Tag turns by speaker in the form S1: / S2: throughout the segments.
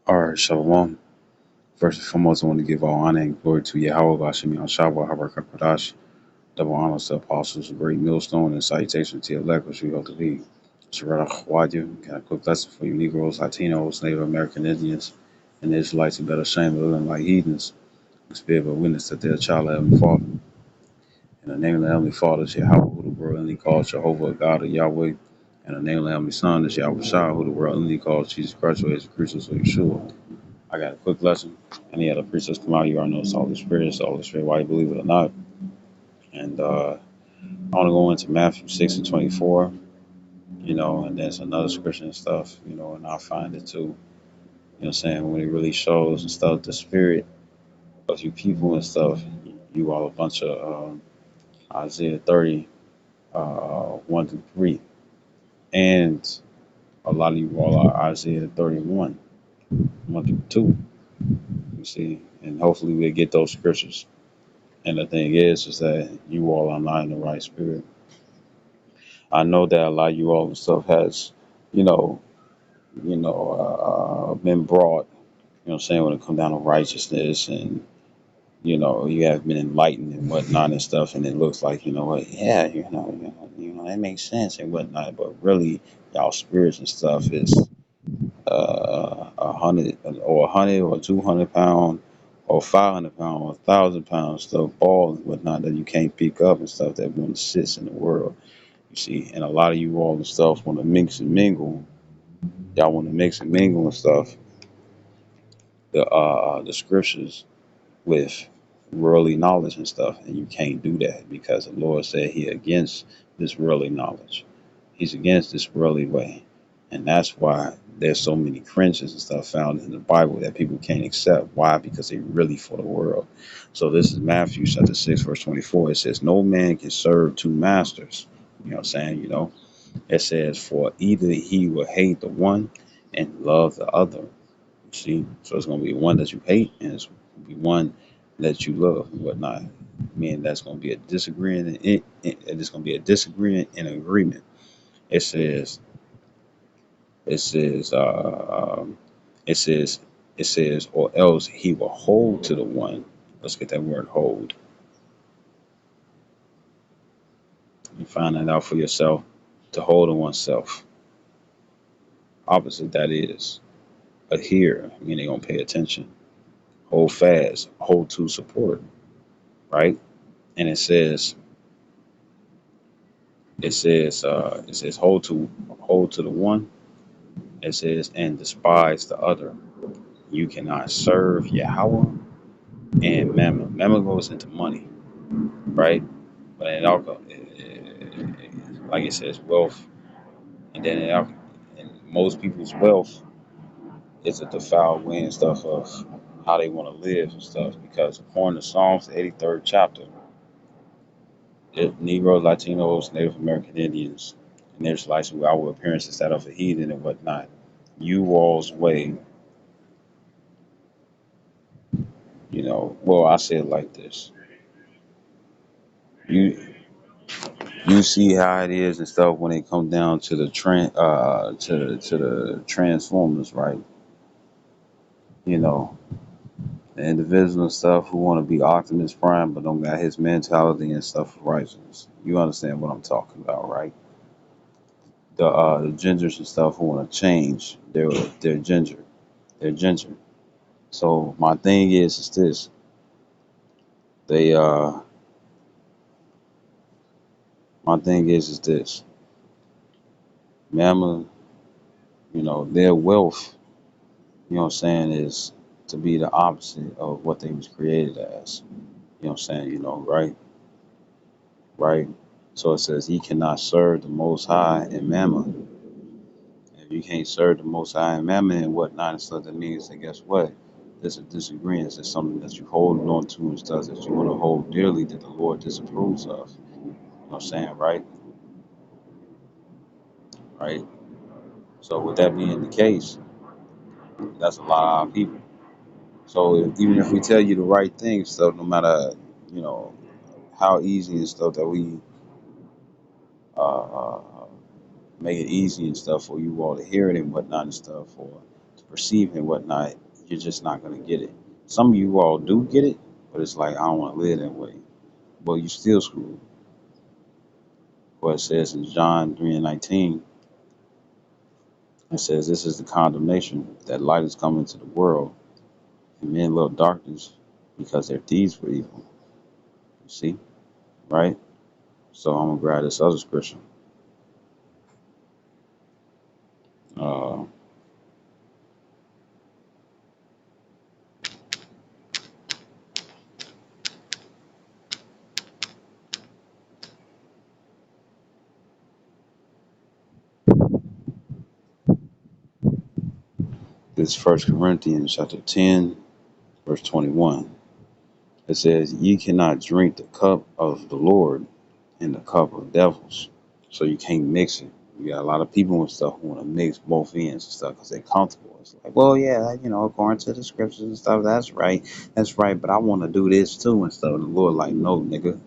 S1: All right, Shalom. First and foremost, I want to give all honor and glory to Yahweh, Bashem Yahshua, Habakkuk Kodash, double honors to apostles, a great millstone, and salutation to your elect, which we hold to be. Sharada Khwadja, got a quick lesson for you Negroes, Latinos, Native American Indians, and the Israelites who better shame of living like heathens, who spirit of a witness that they're a child of Heavenly Father. In the name of the Heavenly Father is Yahweh, who the world only calls Jehovah, God of Yahweh. And the name of the Heavenly Son is Yahweh Shah, who the world only calls Jesus Christ, or Jesus Christus, or Yeshua. I got a quick lesson. Any other preachers come out, you already know it's the Holy Spirit, why you believe it or not. And I want to go into Matthew 6 and 24, and there's another scripture and stuff, and I find it too, what I'm saying, when it really shows and stuff, the spirit of you people and stuff, you all a bunch of Isaiah 30, 1 through 3. And a lot of you all are Isaiah 31, 1 through 2, you see, and hopefully we'll get those scriptures. And the thing is that you all are not in the right spirit. I know that a lot of you all and stuff has, you know, been brought, what I'm saying, when it comes down to righteousness and, you have been enlightened and whatnot and stuff. And it looks like, what, yeah, that makes sense and whatnot. But really, y'all spirits and stuff is 100 or 200 pound or 500 pound or 1,000 pound stuff, ball and whatnot that you can't pick up and stuff that want to sits in the world. You see, and a lot of you all and stuff want to mix and mingle. Y'all want to mix and mingle and stuff. The scriptures with worldly knowledge and stuff, and you can't do that because the Lord said He against this worldly knowledge. He's against this worldly way, and that's why there's so many cringes and stuff found in the Bible that people can't accept. Why? Because they're really for the world. So this is Matthew chapter 6, verse 24. It says, "No man can serve two masters." You know what I'm saying? It says, "For either he will hate the one and love the other." You see, so it's going to be one that you hate, and it's going to be one that you love and whatnot. Meaning that's going to be a disagreement. It's going to be a disagreement in agreement. It says, it says, it says, it says, or else he will hold to the one. Let's get that word hold. You find that out for yourself. To hold to oneself. Opposite that is adhere, meaning they're gonna pay attention. Hold fast, hold to support, right? And it says hold to the one. It says and despise the other. You cannot serve Yahweh and Mammon. Mammon goes into money, right? But it also, like it says, wealth, and then and most people's wealth is a defiled way and stuff of how they want to live and stuff. Because according to Psalms, the 83rd chapter, Negroes, Latinos, Native American Indians, and Israelites who outward appearances that of a heathen and whatnot, you all's way, well, I say it like this. You you see how it is and stuff when it comes down to the to the transformers, right? You know, the individual and stuff who want to be Optimus Prime but don't got his mentality and stuff of righteousness. You understand what I'm talking about, right? The gingers and stuff who want to change, they're ginger. They're ginger. So my thing is this: they my thing is this. Mama, their wealth, what I'm saying, is to be the opposite of what they was created as. You know what I'm saying, right? Right. So it says he cannot serve the most high and mammon. If you can't serve the most high and mammon and whatnot and stuff, that means that guess what? There's a disagreement. There's something that you're holding on to and stuff that you want to hold dearly that the Lord disapproves of. You know what I'm saying, right? Right. So with that being the case, that's a lot of our people. So even if we tell you the right things, so no matter you know how easy and stuff that we uh, make it easy and stuff for you all to hear it and whatnot and stuff, or to perceive and whatnot, you're just not gonna get it. Some of you all do get it, but it's like I don't want to live that way. Well, you still screwed. What it says in John 3:19, it says, "This is the condemnation that light is come into the world, and men love darkness because their deeds were evil." You see, right? So I'm gonna grab this other scripture. Uh, this First Corinthians chapter 10, verse 21. It says, "Ye cannot drink the cup of the Lord and the cup of devils." So you can't mix it. You got a lot of people and stuff who want to mix both ends and stuff because they're comfortable. It's like, well, yeah, according to the scriptures and stuff, that's right. But I want to do this too and stuff. And the Lord, like, no, nigga,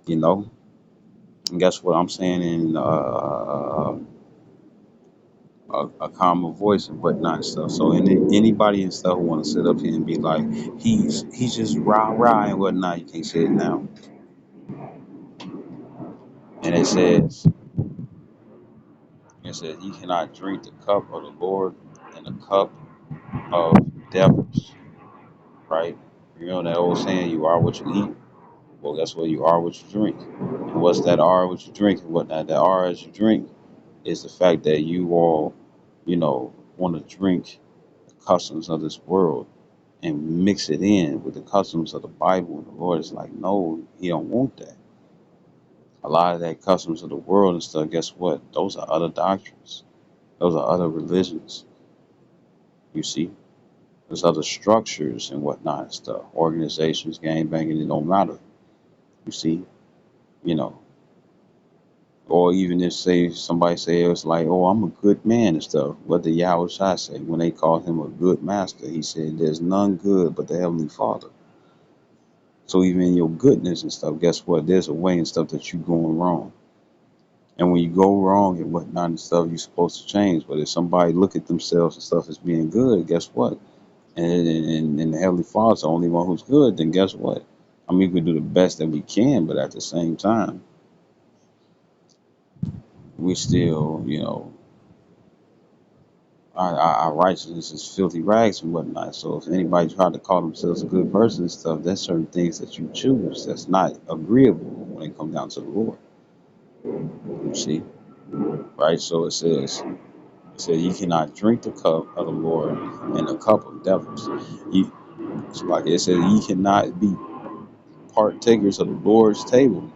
S1: you know. And guess what I'm saying in a calmer voice and whatnot and stuff. So anybody and stuff who want to sit up here and be like, he's just rah and whatnot, you can't say it now. And it says, "You cannot drink the cup of the Lord and the cup of devils," right? You know that old saying, "You are what you eat." Well, guess what? You are what you drink. And what's that are what you drink and whatnot? That are as you drink is the fact that you all, want to drink the customs of this world and mix it in with the customs of the Bible. And the Lord is like, no, He don't want that. A lot of that customs of the world and stuff, guess what? Those are other doctrines. Those are other religions. You see? There's other structures and whatnot and stuff. Organizations, gang banging, it don't matter. You see? You know. Or even if say somebody say it's like, oh, I'm a good man and stuff. What did Yahweh Shai say? When they called him a good master, he said, "There's none good but the Heavenly Father." So even in your goodness and stuff, guess what? There's a way and stuff that you going wrong. And when you go wrong and whatnot and stuff, you're supposed to change. But if somebody look at themselves and stuff as being good, guess what? And the Heavenly Father's the only one who's good, then guess what? I mean, we can do the best that we can, but at the same time, we still, our righteousness is filthy rags and whatnot. So if anybody tried to call themselves a good person and stuff, there's certain things that you choose that's not agreeable when it comes down to the Lord. You see, right? So it says, "You cannot drink the cup of the Lord and the cup of devils." You, it's like it says, "You cannot be partakers of the Lord's table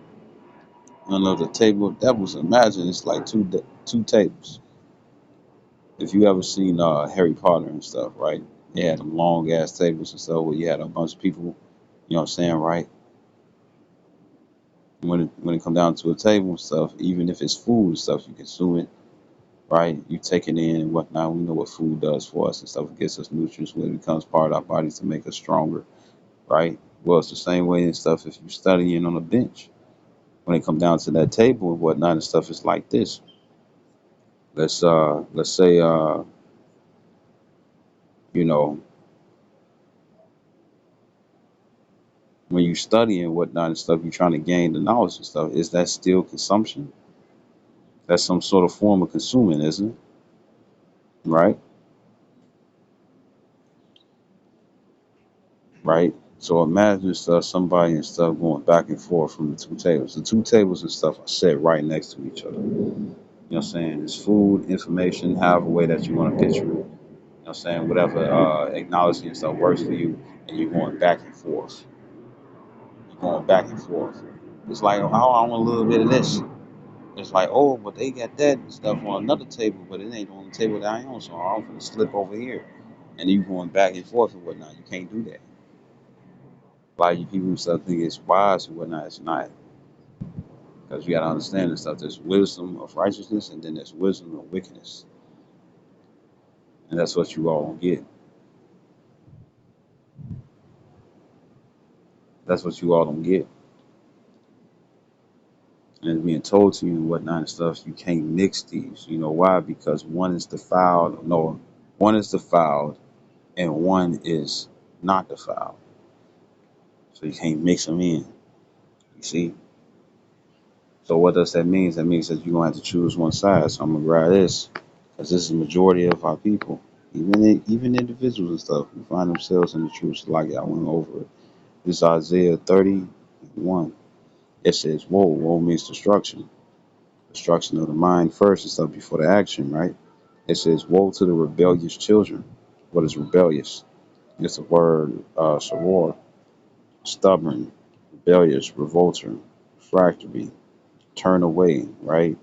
S1: and of the table of devils." Imagine it's like two tables. If you ever seen Harry Potter and stuff, right? They had them long ass tables and stuff where you had a bunch of people, you know what I'm saying, right? When it come down to a table and stuff, even if it's food and stuff, you consume it, right? You take it in and whatnot. We know what food does for us and stuff. It gets us nutrients when it becomes part of our bodies to make us stronger, right? Well, it's the same way and stuff if you're studying on a bench. When it come down to that table and whatnot and stuff, it's like this. Let's say you know, when you study and whatnot and stuff, you're trying to gain the knowledge and stuff. Is that still consumption? That's some sort of form of consuming, isn't it? Right? Right? So imagine stuff, somebody and stuff going back and forth from the two tables. The two tables and stuff are set right next to each other. You know what I'm saying? It's food, information, however way that you want to picture it. You know what I'm saying? Whatever acknowledging and stuff works for you, and you're going back and forth. You're going back and forth. It's like, oh, I want a little bit of this. It's like, oh, but they got that stuff on another table, but it ain't on the table that I own, so I'm gonna slip over here. And you going back and forth and whatnot. You can't do that. A lot of you people and stuff think it's wise and whatnot. It's not. Because you gotta understand and stuff. There's wisdom of righteousness and then there's wisdom of wickedness. And that's what you all don't get. That's what you all don't get. And it's being told to you and whatnot and stuff, you can't mix these. You know why? Because one is defiled. No. One is defiled and one is not defiled. So you can't mix them in. You see? So what does that mean? That means that you're gonna have to choose one side. So I'm gonna grab this because this is the majority of our people. Even individuals and stuff who find themselves in the truth, like I went over it. This is Isaiah 31. It says, "Woe, woe means destruction, destruction of the mind first and stuff before the action." Right? It says, "Woe to the rebellious children." What is rebellious? It's the word soror, stubborn, rebellious, revolter, refractory, turn away. Right?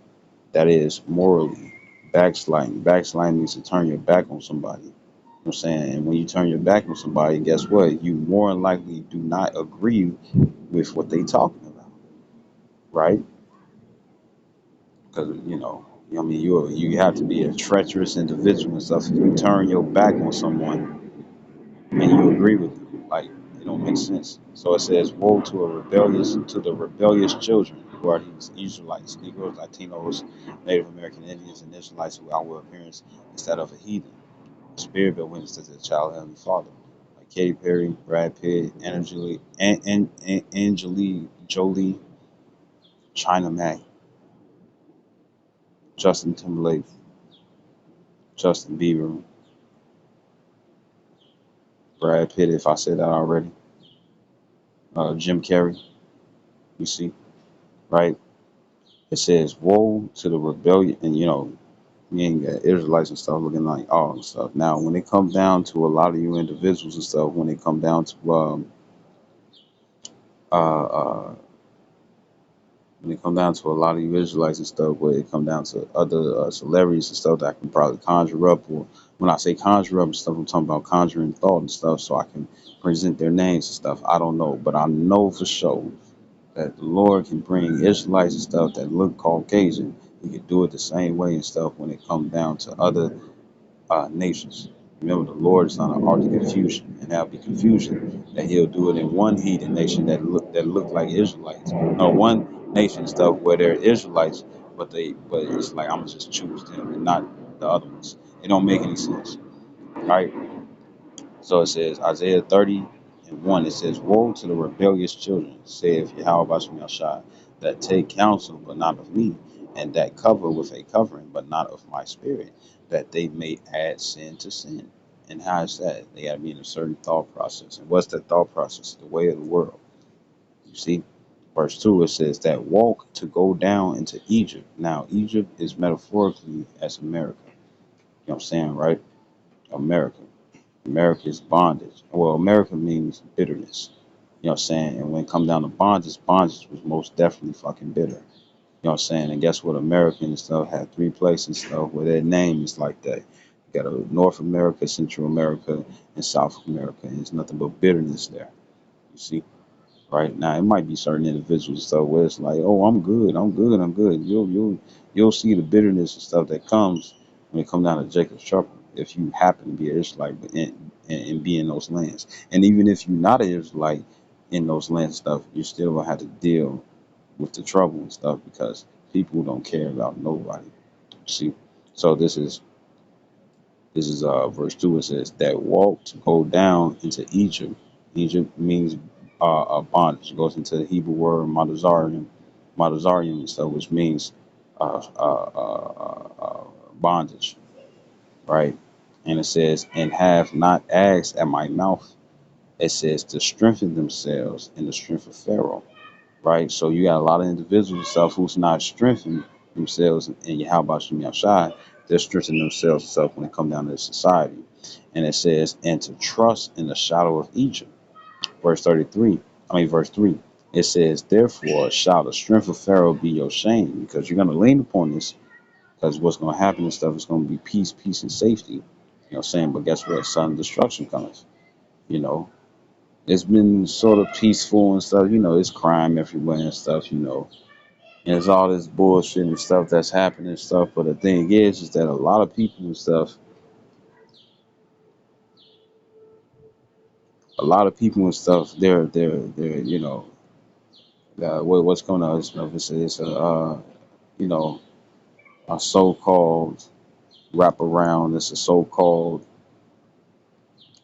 S1: That is morally backsliding. Backsliding means to turn your back on somebody. You know what I'm saying? And when you turn your back on somebody, guess what? You more than likely do not agree with what they talking about, right? Because I mean, you have to be a treacherous individual and stuff. If you turn your back on someone and you agree with them, like it don't make sense. So it says, "Woe to the rebellious children who are these Israelites, Negroes, Latinos, Native American Indians, and Israelites who outward appearance instead of a heathen. Spirit bear witness to the child of Heavenly Father." Like Katy Perry, Brad Pitt, Angelique Jolie, China Mac, Justin Timberlake, Justin Bieber, Brad Pitt, if I said that already, Jim Carrey, you see, right? It says, "Woe to the rebellion," and you ain't got Israelites and stuff looking like all and stuff. Now, when it comes down to a lot of you individuals and stuff, when it come down to uh, uh, when it come down to a lot of you Israelites and stuff, where it come down to other celebrities and stuff that I can probably conjure up, or when I say conjure up and stuff, I'm talking about conjuring thought and stuff, so I can present their names and stuff. I don't know, but I know for sure that the Lord can bring Israelites and stuff that look Caucasian. He can do it the same way and stuff when it comes down to other nations. Remember, the Lord is not an art of confusion, and that'll be confusion that He'll do it in one heathen nation that look like Israelites, or one nation and stuff where they're Israelites, but it's like I'm gonna just choose them and not the other ones. It don't make any sense, right? So it says Isaiah 30:1. It says, "Woe to the rebellious children, saith Yahweh Bashem Yashai, that take counsel, but not of me, and that cover with a covering, but not of my spirit, that they may add sin to sin." And how is that? They got to be in a certain thought process. And what's that thought process? The way of the world. You see, verse 2, it says that walk to go down into Egypt. Now, Egypt is metaphorically as America. You know what I'm saying, right? America. America is bondage. Well, America means bitterness. You know what I'm saying? And when it comes down to bondage, bondage was most definitely fucking bitter. You know what I'm saying? And guess what? America and stuff have three places and stuff where their name is like that. You got a North America, Central America, and South America. And there's nothing but bitterness there. You see? Right now, it might be certain individuals though where it's like, oh, I'm good, I'm good, I'm good. You'll see the bitterness and stuff that comes when it comes down to Jacob's trouble if you happen to be an Israelite and be in those lands. And even if you're not an Israelite in those lands and stuff, you still gonna have to deal with the trouble and stuff because people don't care about nobody. See, so this is verse 2. It says that walk to go down into Egypt. Egypt means a bondage. It goes into the Hebrew word Madazarium and stuff, which means bondage, right? And it says, and have not asked at my mouth. It says to strengthen themselves in the strength of Pharaoh, right? So you got a lot of individuals and stuff who's not strengthening themselves in Yahweh Shem Yahshai. They're strengthening themselves and stuff when it comes down to society. And it says, and to trust in the shadow of Egypt. Verse 3. It says, therefore shall the strength of Pharaoh be your shame, because you're going to lean upon this, because what's going to happen and stuff is going to be peace, peace, and safety. You know what I'm saying? But guess what? Sudden destruction comes. You know, it's been sort of peaceful and stuff. It's crime everywhere and stuff. And it's all this bullshit and stuff that's happening and stuff. But the thing is that a lot of people and stuff, they're what's going on? It's a you know, a so-called wrap around. It's a so-called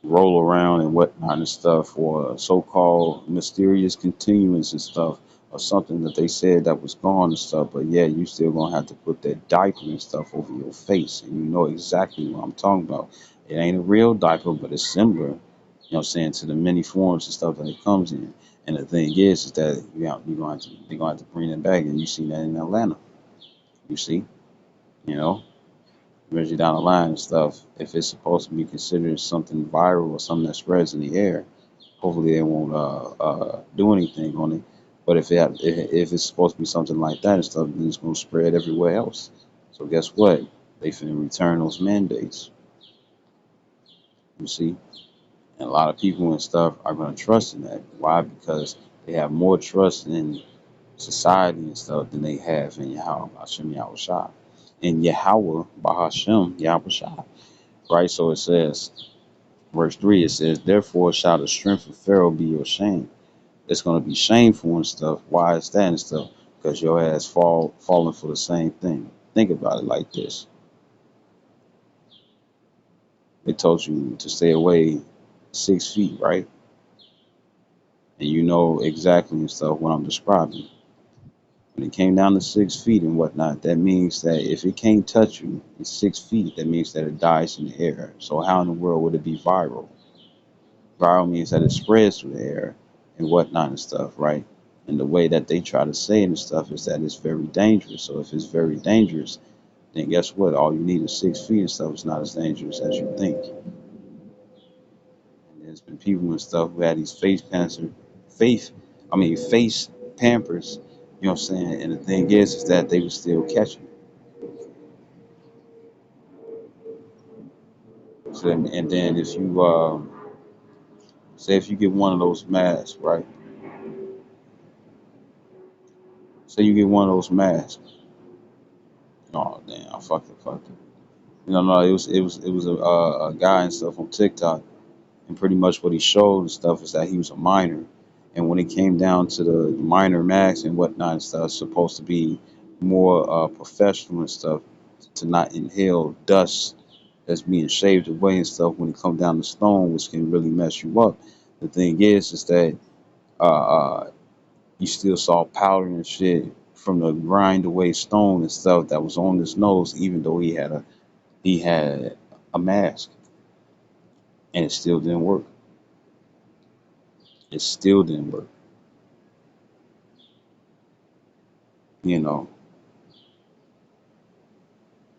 S1: roll around and whatnot and stuff, or a so-called mysterious continuance and stuff, or something that they said that was gone and stuff. But yeah, you still gonna have to put that diaper and stuff over your face, and you know exactly what I'm talking about. It ain't a real diaper, but it's similar. You know what I'm saying, to the many forms and stuff that it comes in. And the thing is that you're gonna have to, they're gonna have to bring it back, and you see that in Atlanta. You see, you know, eventually down the line and stuff. If it's supposed to be considered something viral or something that spreads in the air, hopefully they won't do anything on it. But if it's supposed to be something like that and stuff, then it's gonna spread everywhere else. So guess what? They finna return those mandates. You see, and a lot of people and stuff are gonna trust in that. Why? Because they have more trust in society and stuff than they have in Yahweh Hashem Yahweh Shah. In Yahweh Bahashem Yahweh Shah. Right? So it says, verse 3, it says, therefore shall the strength of Pharaoh be your shame. It's going to be shameful and stuff. Why is that and stuff? Because your ass falling for the same thing. Think about it like this. They told you to stay away 6 feet, right? And you know exactly and stuff what I'm describing. When it came down to 6 feet and whatnot, that means that if it can't touch you in 6 feet, that means that it dies in the air. So how in the world would it be viral? Viral means that it spreads through the air and whatnot and stuff, right? And the way that they try to say it and stuff is that it's very dangerous. So if it's very dangerous, then guess what? All you need is 6 feet and stuff. It's not as dangerous as you think. And there's been people and stuff who had these face pampers, you know what I'm saying? And the thing is that they were still catching it. So, and then if you, say if you get one of those masks, right? Say you get one of those masks. Oh, damn, I fucked it. No, it was a guy and stuff on TikTok, and pretty much what he showed and stuff is that he was a miner, and when it came down to the miner max and whatnot and stuff, it's supposed to be more professional and stuff, to not inhale dust that's being shaved away and stuff when it comes down to stone, which can really mess you up. The thing is that uh, uh, you still saw powder and shit from the grind away stone and stuff that was on his nose, even though he had a mask, and it still didn't work. It still didn't work. You know,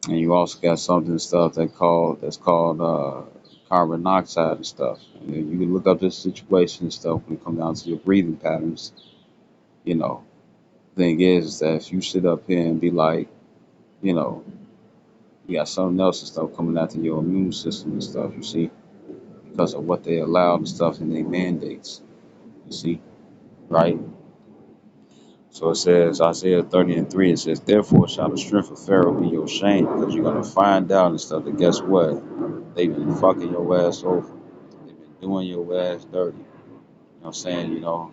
S1: and you also got something and stuff that's called carbon monoxide and stuff. And you can look up this situation and stuff when it comes down to your breathing patterns. You know, thing is that if you sit up here and be like, you know, you got something else and stuff coming after your immune system and stuff. You see, because of what they allow and stuff in their mandates. You see, right? So it says, Isaiah 30:3, it says, therefore shall the strength of Pharaoh be your shame, because you're going to find out and stuff that guess what? They've been fucking your ass over. They've been doing your ass dirty. You know what I'm saying? You know,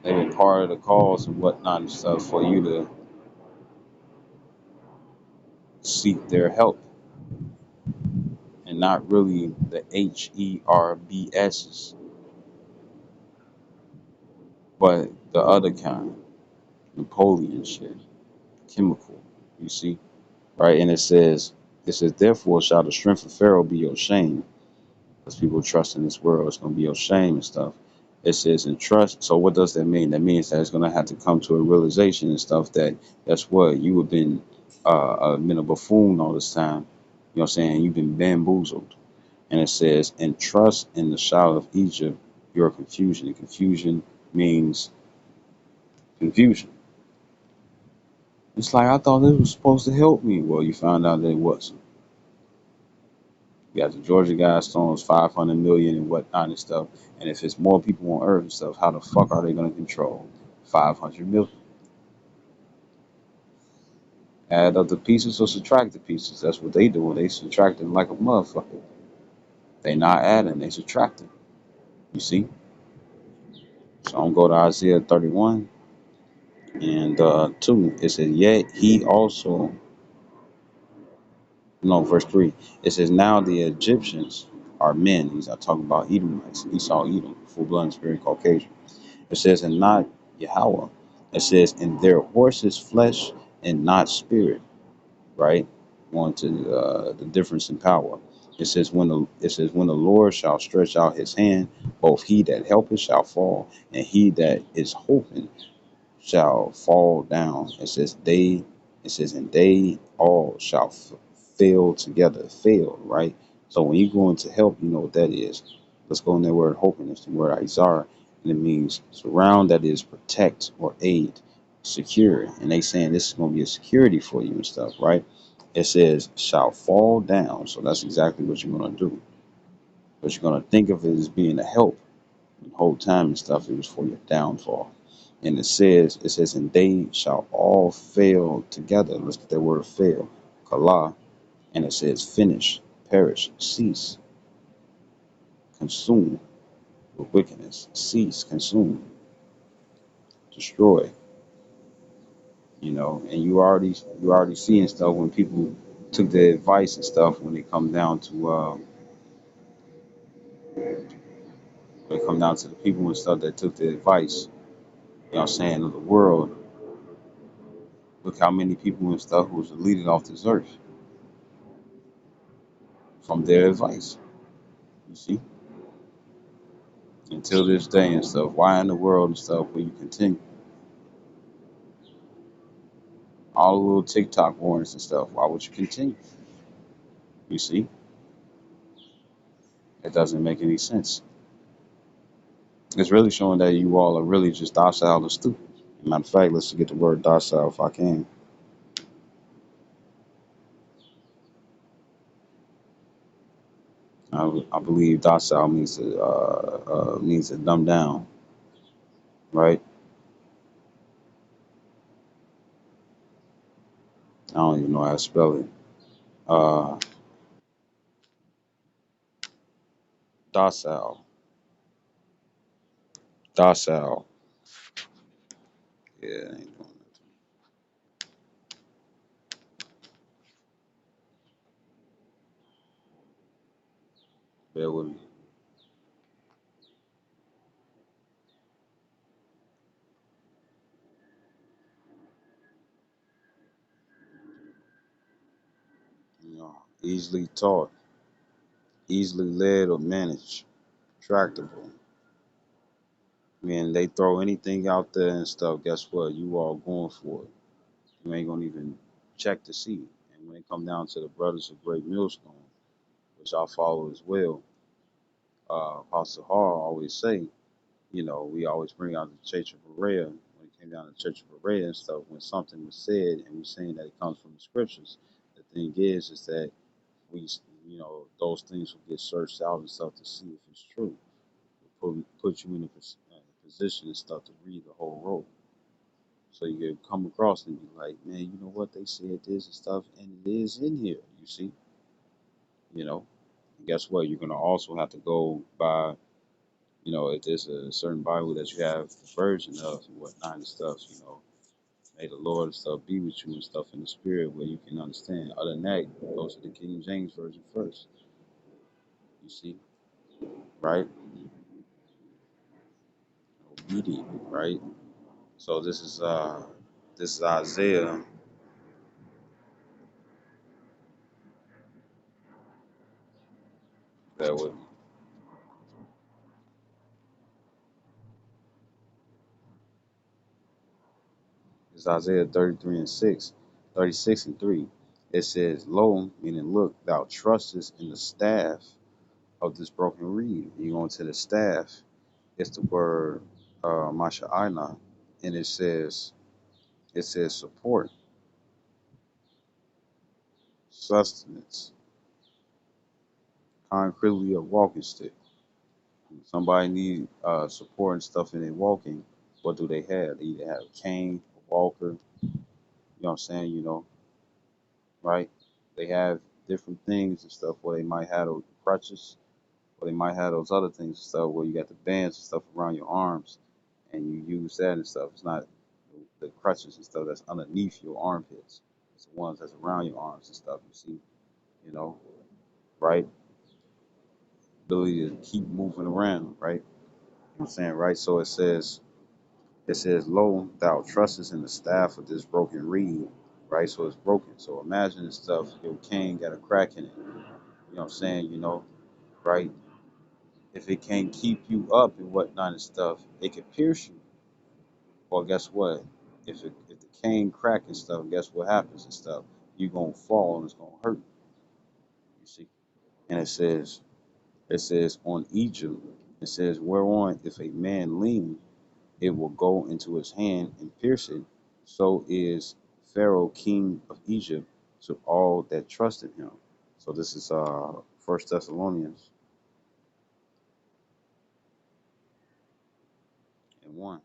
S1: they've been part of the cause and whatnot and stuff for you to seek their help, and not really the HERBSs, but the other kind, Napoleon shit, chemical, you see? Right? And it says, therefore shall the strength of Pharaoh be your shame, because people trust in this world, it's going to be your shame and stuff. It says in trust. So what does that mean? That means that it's going to have to come to a realization and stuff that that's what you have been a buffoon all this time. You know what I'm saying? You've been bamboozled. And it says, and trust in the shout of Egypt, your confusion. And confusion means confusion. It's like, I thought this was supposed to help me. Well, you found out that it wasn't. You got the Georgia Guidestones, 500 million and whatnot and stuff. And if it's more people on Earth and stuff, how the fuck are they going to control 500 million? Add up the pieces or subtract the pieces. That's what they do. They subtracting like a motherfucker. They not adding, they subtracting. You see? So I'm going to go to Isaiah 31 and 2. It says, yet he also No, verse 3. It says, now the Egyptians are men. He's not talking about Edomites. Esau, Edom, full blood and spirit Caucasian. It says, and not Yahweh. It says, and their horses flesh and not spirit, right? Going to the difference in power. It says, when the Lord shall stretch out his hand, both he that helpeth shall fall, and he that is hoping shall fall down. And they all shall fail together. Fail, right? So when you go into help, you know what that is. Let's go in that word hoping. It's the word Izar, and it means surround, that is protect or aid, secure. And they saying this is going to be a security for you and stuff, right? It says shall fall down. So that's exactly what you're going to do. But you're going to think of it as being a help. The whole time and stuff, it was for your downfall. And it says, and they shall all fail together. Let's get that word fail. Kala. And it says, finish, perish, cease, consume with wickedness, cease, consume, destroy. And you already seeing stuff when people took the advice and stuff when they come down to the people and stuff that took the advice, what I'm saying, of the world. Look how many people and stuff was deleted off this earth from their advice. You see, until this day and stuff. Why in the world and stuff will you continue all the little TikTok warnings and stuff? Why would you continue? You see, it doesn't make any sense. It's really showing that you all are really just docile and stupid. Matter of fact, let's get the word docile if I can. I believe docile means to dumb down, right? I don't even know how to spell it. Uh, docile, docile. Yeah, ain't doing nothing. Bear with me. Easily taught, easily led or managed, tractable. I mean, they throw anything out there and stuff. Guess what? You all going for it. You ain't gonna even check to see. And when it come down to the brothers of Great Millstone, which I follow as well, Apostle Hall always say, we always bring out the Church of Berea. When it came down to the Church of Berea and stuff, when something was said and we're saying that it comes from the scriptures, the thing is that we, those things will get searched out and stuff to see if it's true. Put you in a position and stuff to read the whole road. So you can come across and be like, man, you know what? They said this and stuff, and it is in here. You see, you know. And guess what? You're gonna also have to go by, if there's a certain Bible that you have the version of and whatnot and stuff, may the Lord and stuff be with you and stuff in the spirit where you can understand. Other than that, go to the King James version first. You see, right? Obedient, right? So this is Isaiah. That would It's Isaiah 33 and 6, 36 and 3. It says, lo, meaning look, thou trustest in the staff of this broken reed. You go into the staff, it's the word Masha'ina, and it says support, sustenance, concretely a walking stick. Somebody need support and stuff in their walking. What do they have? They either have a cane, a walker, you know what I'm saying, right? They have different things and stuff where they might have those crutches, or they might have those other things and stuff where you got the bands and stuff around your arms and you use that and stuff. It's not the crutches and stuff that's underneath your armpits. It's the ones that's around your arms and stuff, you see. you know, right? Ability to keep moving around, right? You know what I'm saying, right? So it says, Lo, thou trustest in the staff of this broken reed, right? So it's broken. So imagine this stuff, your cane got a crack in it. You know what I'm saying, right? If it can't keep you up and whatnot and stuff, it could pierce you. Well, guess what? If the cane crack and stuff, guess what happens and stuff? You're gonna fall and it's gonna hurt. You see? And it says on Egypt, it says, whereon if a man lean, it will go into his hand and pierce it. So is Pharaoh king of Egypt to all that trust in him. So this is First Thessalonians and 1.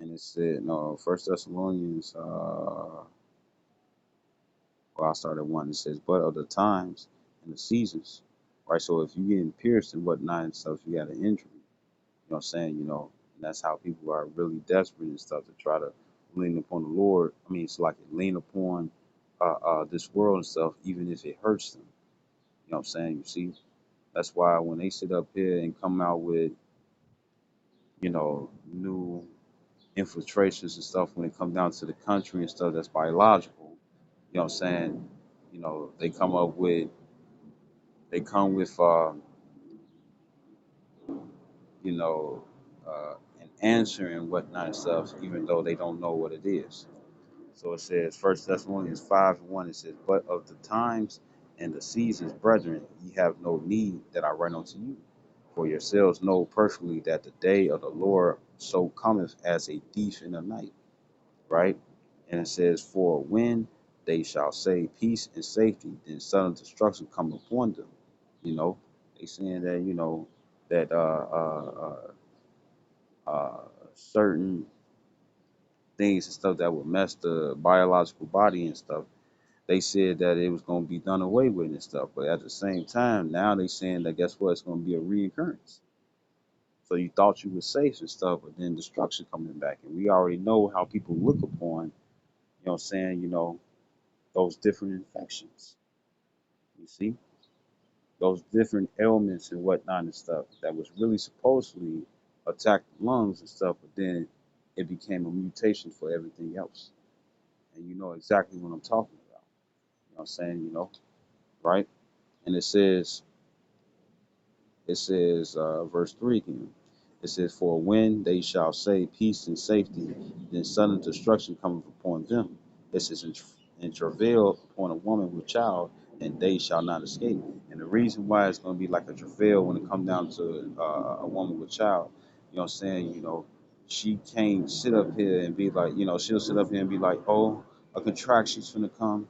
S1: And it said no, First Thessalonians well, I started 1. It says, but of the times and the seasons, right? So if you getting pierced and whatnot and stuff, you got an injury. You know what I'm saying? And that's how people are really desperate and stuff to try to lean upon the Lord. I mean, it's like lean upon this world and stuff, even if it hurts them. You know what I'm saying? You see, that's why when they sit up here and come out with, new infiltrations and stuff when it comes down to the country and stuff that's biological, you know what I'm saying? They come up with, they come with, you know, an answer and whatnot and stuff, even though they don't know what it is. So it says, First Thessalonians 5:1, it says, but of the times and the seasons, brethren, ye have no need that I write unto you. For yourselves know perfectly that the day of the Lord so cometh as a thief in the night, right? And it says, for when they shall say peace and safety, then sudden destruction come upon them. You know, they saying that, that certain things and stuff that would mess the biological body and stuff. They said that it was going to be done away with and stuff, but at the same time, now they saying that guess what? It's going to be a reoccurrence. So you thought you were safe and stuff, but then destruction coming back, and we already know how people look upon, what I'm saying, those different infections. You see, those different ailments and whatnot and stuff that was really supposedly attack the lungs and stuff, but then it became a mutation for everything else. And you know exactly what I'm talking about. You know what I'm saying, right? And it says, verse 3 again. It says, for when they shall say peace and safety, then sudden destruction cometh upon them. This is in travail upon a woman with child, and they shall not escape. And the reason why it's going to be like a travail when it comes down to a woman with child, you know what I'm saying? She can't sit up here and be like, she'll sit up here and be like, oh, a contraction's going to come,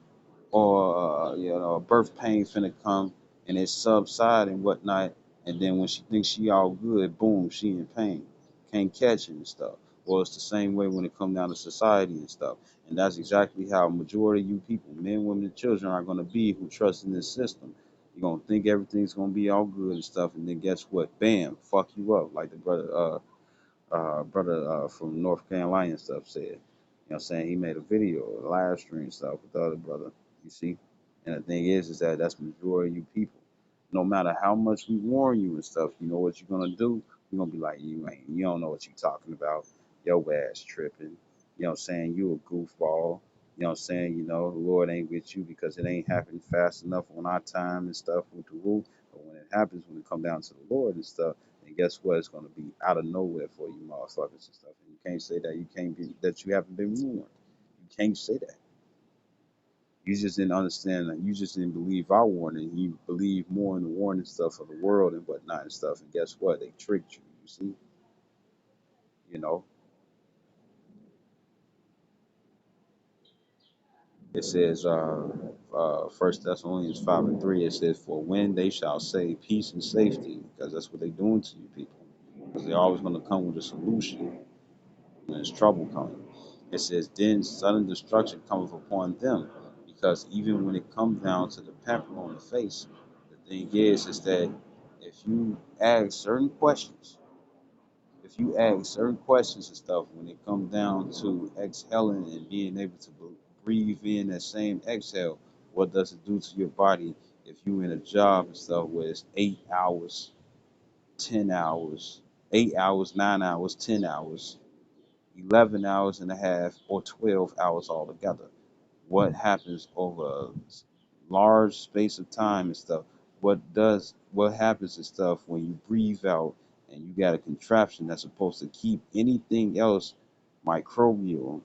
S1: or a birth pain finna come, and it subside and whatnot, and then when she thinks she all good, boom, she in pain, can't catch it and stuff. Well, it's the same way when it come down to society and stuff, and that's exactly how a majority of you people, men, women, and children, are gonna be who trust in this system. You're gonna think everything's gonna be all good and stuff, and then guess what? Bam, fuck you up, like the brother from North Carolina and stuff said. You know what I'm saying? He made a video, a live stream stuff with the other brother. You see? And the thing is that that's majority of you people. No matter how much we warn you and stuff, you know what you're gonna do? You're gonna be like, you don't know what you're talking about. Your ass tripping. You know what I'm saying? You a goofball. You know what I'm saying? The Lord ain't with you because it ain't happening fast enough on our time and stuff with the rule. But when it happens, when it come down to the Lord and stuff, and guess what? It's gonna be out of nowhere for you motherfuckers and stuff. And you can't say that you haven't been warned. You can't say that. You just didn't understand that. You just didn't believe our warning. You believe more in the warning stuff of the world and whatnot and stuff. And guess what? They tricked you. You see, you know. It says, First Thessalonians 5:3. It says, "For when they shall say peace and safety, because that's what they're doing to you people, because they're always going to come with a solution when there's trouble coming." It says, "Then sudden destruction cometh upon them, because even when it comes down to the pepper on the face, the thing is that if you ask certain questions, if you ask certain questions and stuff, when it comes down to exhaling and being able to breathe in that same exhale, What does it do to your body if you in a job and stuff where it's 8 hours, 10 hours, 8 hours, 9 hours, 10 hours, 11 hours and a half, or 12 hours altogether? What happens over a large space of time and stuff? What happens and stuff when you breathe out and you got a contraption that's supposed to keep anything else microbial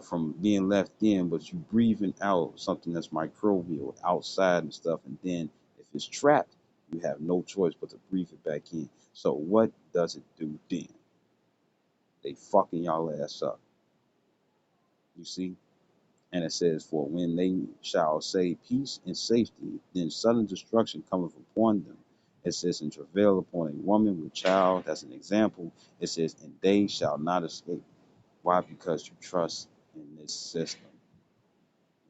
S1: from being left in, but you breathing out something that's microbial outside and stuff, and then if it's trapped, you have no choice but to breathe it back in. So what does it do then? They fucking y'all ass up. You see? And it says, for when they shall say peace and safety, then sudden destruction cometh upon them. It says, and travail upon a woman with child. That's an example. It says, and they shall not escape. Why? Because you trust in this system.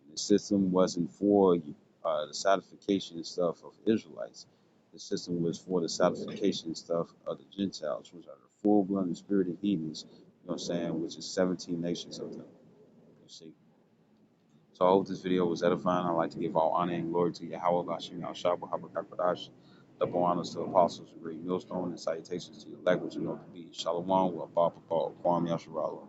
S1: And the system wasn't for the sanctification and stuff of Israelites. The system was for the sanctification and stuff of the Gentiles, which are the full-blooded spirited heathens, you know what I'm saying, which is 17 nations of them. You see. So I hope this video was edifying. I'd like to give all honor and glory to Yahweh, Bashim, Al-Shaba, Habakakadash, double honors to the apostles, the great millstone, and salutations to your elect, which you know to be Shalom, wa Kwam Yasharala.